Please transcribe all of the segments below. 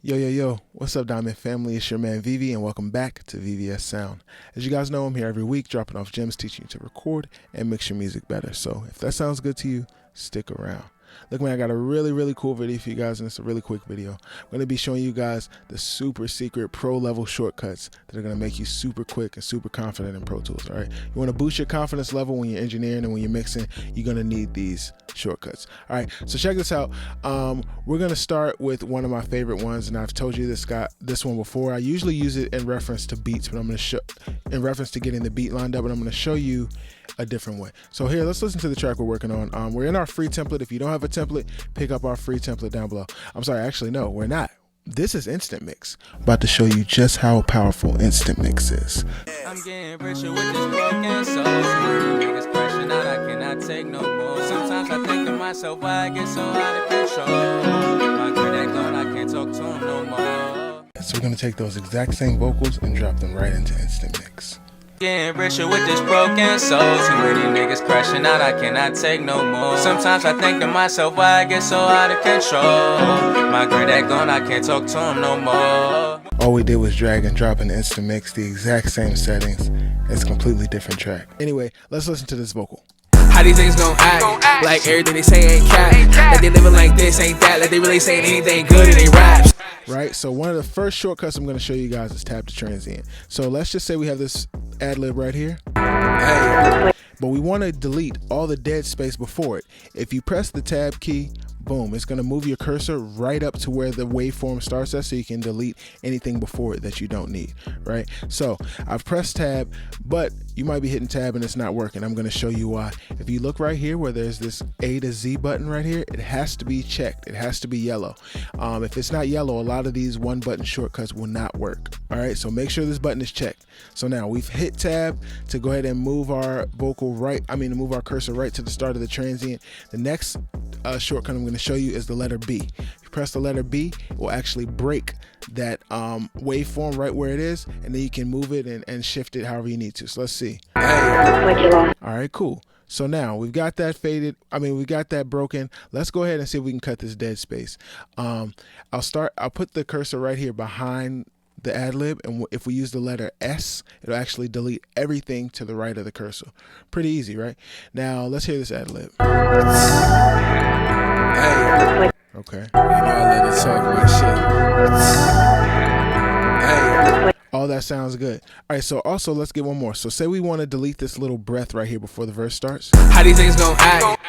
Yo, what's up, Diamond family? It's your man Vivi, and welcome back to VVS Sound. As you guys know, I'm here every week dropping off gems, teaching you to record and mix your music better. So if that sounds good to you, stick around. Look, man, I got a really cool video for you guys, and it's a really quick video. I'm going to be showing you guys the super secret pro level shortcuts that are going to make you super quick and super confident in Pro Tools. All right, you want to boost your confidence level when you're engineering and when you're mixing, you're going to need these shortcuts. All right, so check this out. We're going to start with one of my favorite ones, and I've told you this one before. I usually use it in reference to beats, but I'm going to show in reference to getting the beat lined up, and I'm going to show you a different way. So here, let's listen to the track we're working on. We're in our free template. If you don't have a template, pick up our free template down below. I'm sorry, actually, no, we're not. This is Instant Mix. About to show you just how powerful Instant Mix is. I'm getting richer with this broken soul. Niggas crashing out, I cannot take no more. Sometimes I think to myself, why I get so out of control. My girl that gone, I can't talk to him no more. So we're gonna take those exact same vocals and drop them right into Instant Mix. Getting richer with this broken soul. Too many niggas crashing out, I cannot take no more. Sometimes I think to myself, why I get so out of control. My girl that gone, I can't talk to him no more. All we did was drag and drop in Instant Mix, the exact same settings. It's a completely different track. Anyway, let's listen to this vocal. How these niggas gon' act like everything they say ain't cap. Like they living like this, ain't that. Like they really saying anything good in they raps. Right, so one of the first shortcuts I'm going to show you guys is tab to transient. So let's just say we have this ad lib right here. Hey. But we want to delete all the dead space before it. If you press the tab key, boom, it's going to move your cursor right up to where the waveform starts at, so you can delete anything before it that you don't need, right? So I've pressed tab, but you might be hitting tab and it's not working. I'm going to show you why. If you look right here where there's this A to Z button right here, it has to be checked. It has to be yellow. If it's not yellow, a lot of these one button shortcuts will not work. All right, so make sure this button is checked. So now we've hit tab to go ahead and move our move our cursor right to the start of the transient. The next shortcut I'm going to show you is the letter B. If you press the letter B, it will actually break that waveform right where it is, and then you can move it and shift it however you need to. So let's see. All right, cool. So now we've got that we got that broken. Let's go ahead and see if we can cut this dead space. I'll put the cursor right here behind the ad lib, and if we use the letter S, it'll actually delete everything to the right of the cursor. Pretty easy, right? Now let's hear this ad lib. Hey. Okay. You know I love to talk my shit. Hey. All that sounds good. All right, so also let's get one more. So say we want to delete this little breath right here before the verse starts. How these niggas gon' act?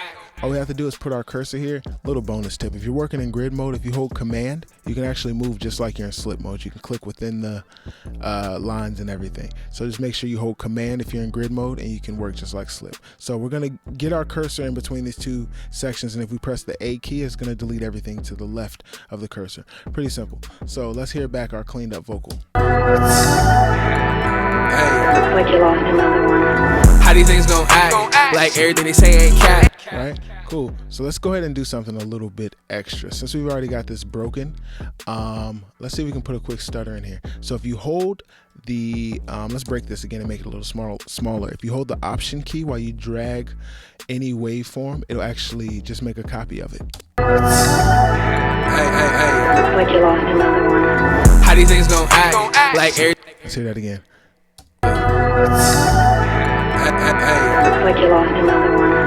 All we have to do is put our cursor here. Little bonus tip: if you're working in grid mode, if you hold command, you can actually move just like you're in slip mode. You can click within the lines and everything. So just make sure you hold command if you're in grid mode, and you can work just like slip. So we're gonna get our cursor in between these two sections, and if we press the A key, it's gonna delete everything to the left of the cursor. Pretty simple. So let's hear back our cleaned up vocal. Hey. Like you lost another one. How these niggas gon' act like everything they say ain't cap. Right, cool. So let's go ahead and do something a little bit extra. Since we've already got this broken, let's see if we can put a quick stutter in here. So if you hold the let's break this again and make it a little smaller. If you hold the option key while you drag any waveform, it'll actually just make a copy of it. Hey. Like you lost another one. How these niggas gon' act like everything? Let's hear that again. Hey. Like you lost another one.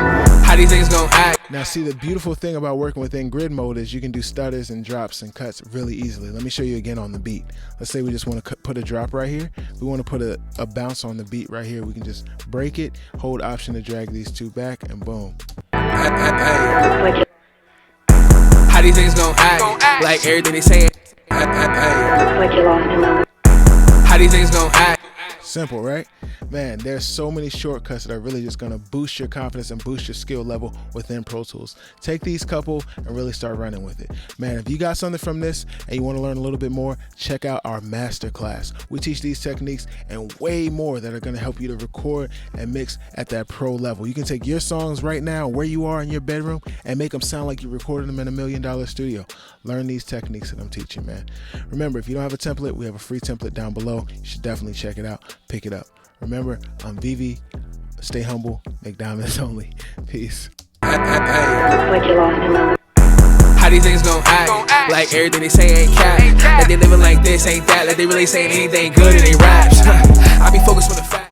How these niggas gon' act? Now see, the beautiful thing about working within grid mode is you can do stutters and drops and cuts really easily. Let me show you again on the beat. Let's say we just want to put a drop right here. We want to put a bounce on the beat right here. We can just break it, hold option to drag these two back, and boom. Like you, How these niggas gon' act like everything they say? like you lost another. How these niggas gon' act? Simple, right? Man, there's so many shortcuts that are really just gonna boost your confidence and boost your skill level within Pro Tools. Take these couple and really start running with it. Man, if you got something from this and you wanna learn a little bit more, check out our masterclass. We teach these techniques and way more that are gonna help you to record and mix at that pro level. You can take your songs right now, where you are in your bedroom, and make them sound like you recorded them in $1 million studio. Learn these techniques that I'm teaching, man. Remember, if you don't have a template, we have a free template down below. You should definitely check it out, pick it up. Remember, I'm Vivi. Stay humble, make diamonds only. Peace. Like you lost another. How these niggas gon' act? Like everything they say ain't cap. Like they living like this, ain't that? Like they really saying anything good in they raps. I be focused on the fact.